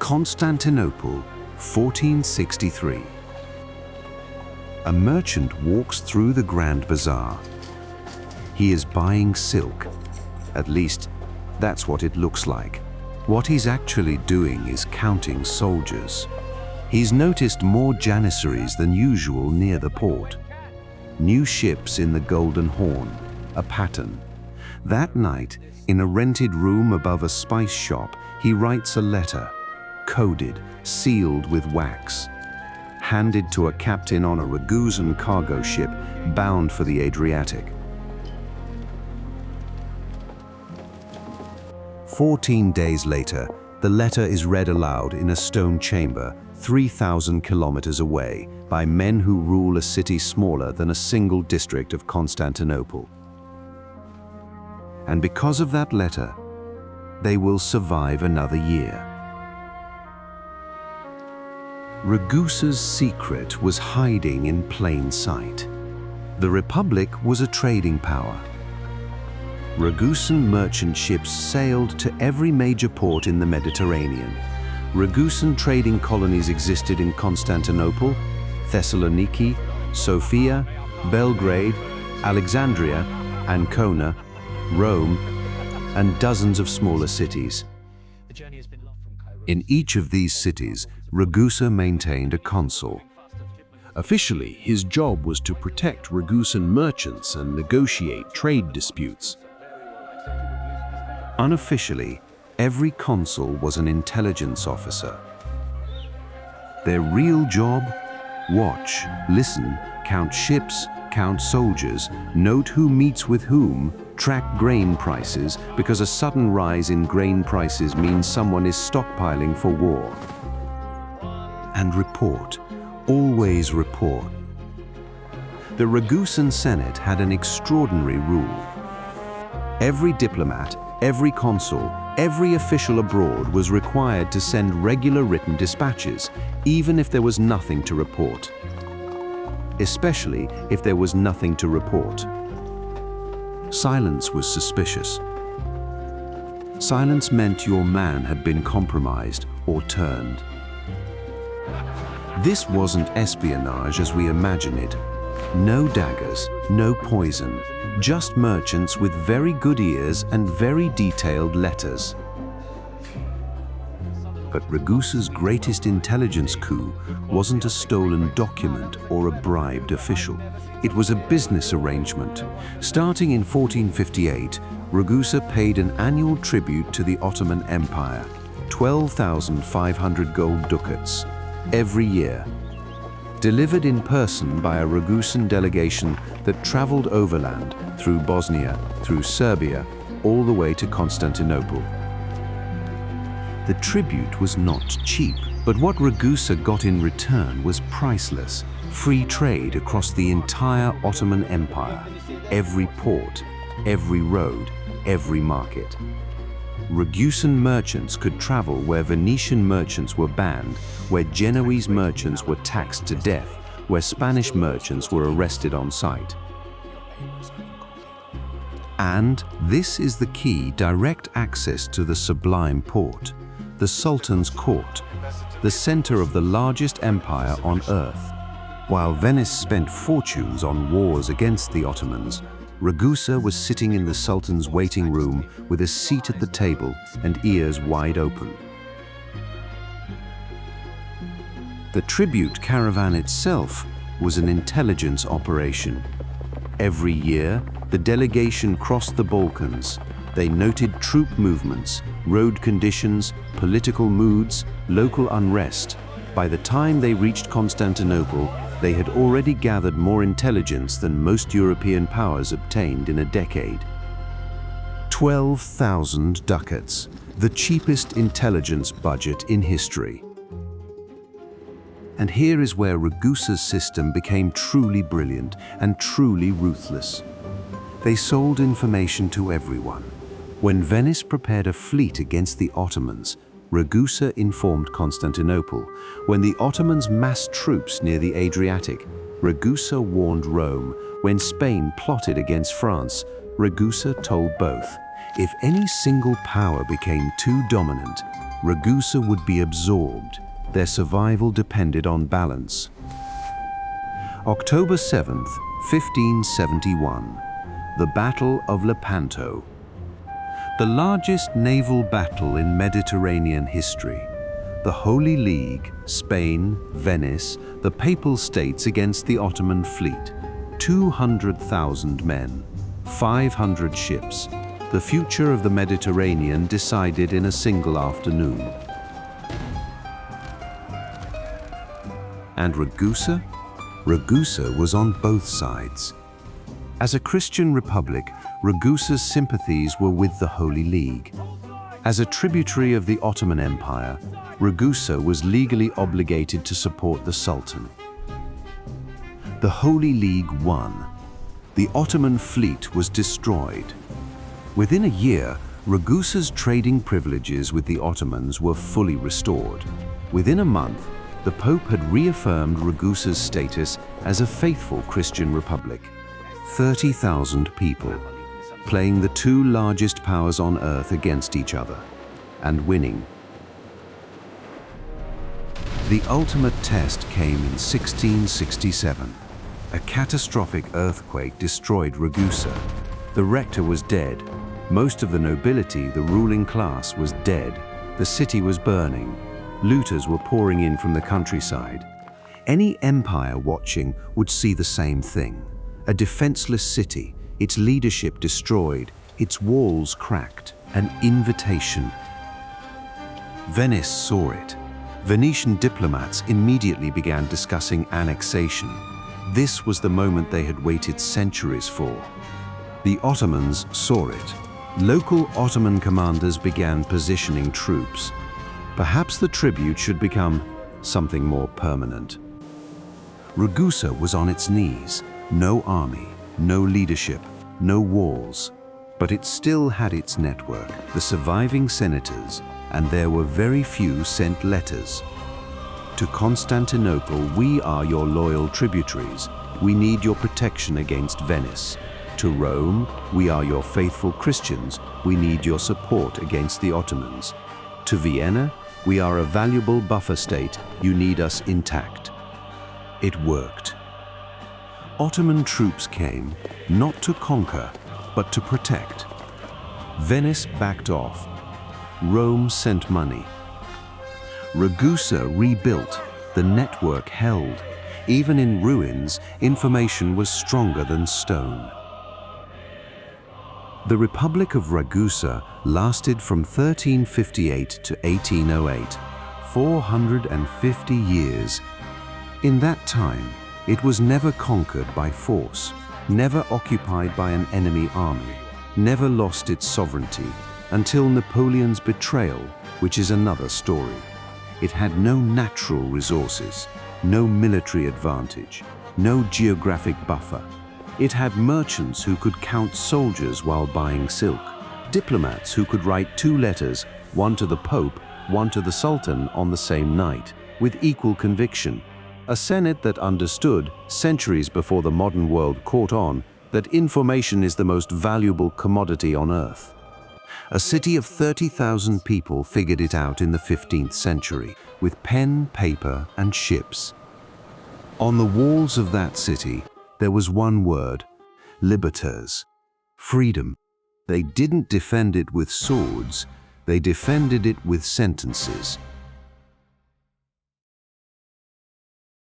Constantinople, 1463. A merchant walks through the Grand Bazaar. He is buying silk. At least, that's what it looks like. What he's actually doing is counting soldiers. He's noticed more janissaries than usual near the port. New ships in the Golden Horn, a pattern. That night, in a rented room above a spice shop, he writes a letter, coded, sealed with wax, handed to a captain on a Ragusan cargo ship bound for the Adriatic. 14 days later, the letter is read aloud in a stone chamber 3,000 kilometers away by men who rule a city smaller than a single district of Constantinople. And because of that letter, they will survive another year. Ragusa's secret was hiding in plain sight. The Republic was a trading power. Ragusan merchant ships sailed to every major port in the Mediterranean. Ragusan trading colonies existed in Constantinople, Thessaloniki, Sofia, Belgrade, Alexandria, Ancona, Rome, and dozens of smaller cities. In each of these cities, Ragusa maintained a consul. Officially, his job was to protect Ragusan merchants and negotiate trade disputes. Unofficially, every consul was an intelligence officer. Their real job? Watch, listen, count ships, count soldiers, note who meets with whom, track grain prices, because a sudden rise in grain prices means someone is stockpiling for war. And report, always report. The Ragusan Senate had an extraordinary rule. Every diplomat, every consul, every official abroad was required to send regular written dispatches, even if there was nothing to report. Especially if there was nothing to report. Silence was suspicious. Silence meant your man had been compromised or turned. This wasn't espionage as we imagine it. No daggers, no poison, just merchants with very good ears and very detailed letters. But Ragusa's greatest intelligence coup wasn't a stolen document or a bribed official. It was a business arrangement. Starting in 1458, Ragusa paid an annual tribute to the Ottoman Empire, 12,500 gold ducats, every year, delivered in person by a Ragusan delegation that traveled overland through Bosnia, through Serbia, all the way to Constantinople. The tribute was not cheap, but what Ragusa got in return was priceless. Free trade across the entire Ottoman Empire, every port, every road, every market. Ragusan merchants could travel where Venetian merchants were banned, where Genoese merchants were taxed to death, where Spanish merchants were arrested on sight. And this is the key: direct access to the Sublime Port, the Sultan's court, the center of the largest empire on earth. While Venice spent fortunes on wars against the Ottomans, Ragusa was sitting in the Sultan's waiting room with a seat at the table and ears wide open. The tribute caravan itself was an intelligence operation. Every year, the delegation crossed the Balkans. They noted troop movements, road conditions, political moods, local unrest. By the time they reached Constantinople, they had already gathered more intelligence than most European powers obtained in a decade. 12,000 ducats, the cheapest intelligence budget in history. And here is where Ragusa's system became truly brilliant and truly ruthless. They sold information to everyone. When Venice prepared a fleet against the Ottomans, Ragusa informed Constantinople. When the Ottomans massed troops near the Adriatic, Ragusa warned Rome. When Spain plotted against France, Ragusa told both. If any single power became too dominant, Ragusa would be absorbed. Their survival depended on balance. October 7th, 1571. The Battle of Lepanto. The largest naval battle in Mediterranean history. The Holy League, Spain, Venice, the Papal States against the Ottoman fleet. 200,000 men, 500 ships. The future of the Mediterranean decided in a single afternoon. And Ragusa? Ragusa was on both sides. As a Christian republic, Ragusa's sympathies were with the Holy League. As a tributary of the Ottoman Empire, Ragusa was legally obligated to support the Sultan. The Holy League won. The Ottoman fleet was destroyed. Within a year, Ragusa's trading privileges with the Ottomans were fully restored. Within a month, the Pope had reaffirmed Ragusa's status as a faithful Christian republic. 30,000 people, playing the two largest powers on earth against each other, and winning. The ultimate test came in 1667. A catastrophic earthquake destroyed Ragusa. The rector was dead. Most of the nobility, the ruling class, was dead. The city was burning. Looters were pouring in from the countryside. Any empire watching would see the same thing. A defenseless city, its leadership destroyed, its walls cracked, an invitation. Venice saw it. Venetian diplomats immediately began discussing annexation. This was the moment they had waited centuries for. The Ottomans saw it. Local Ottoman commanders began positioning troops. Perhaps the tribute should become something more permanent. Ragusa was on its knees. No army, no leadership, no walls. But it still had its network, the surviving senators, and there were very few sent letters. To Constantinople, we are your loyal tributaries. We need your protection against Venice. To Rome, we are your faithful Christians. We need your support against the Ottomans. To Vienna, we are a valuable buffer state. You need us intact. It worked. Ottoman troops came, not to conquer, but to protect. Venice backed off. Rome sent money. Ragusa rebuilt. The network held. Even in ruins, information was stronger than stone. The Republic of Ragusa lasted from 1358 to 1808, 450 years. In that time, it was never conquered by force, never occupied by an enemy army, never lost its sovereignty, until Napoleon's betrayal, which is another story. It had no natural resources, no military advantage, no geographic buffer. It had merchants who could count soldiers while buying silk, diplomats who could write 2 letters, one to the Pope, one to the Sultan on the same night, with equal conviction. A Senate that understood, centuries before the modern world caught on, that information is the most valuable commodity on earth. A city of 30,000 people figured it out in the 15th century, with pen, paper, and ships. On the walls of that city, there was one word: Libertas, freedom. They didn't defend it with swords, they defended it with sentences.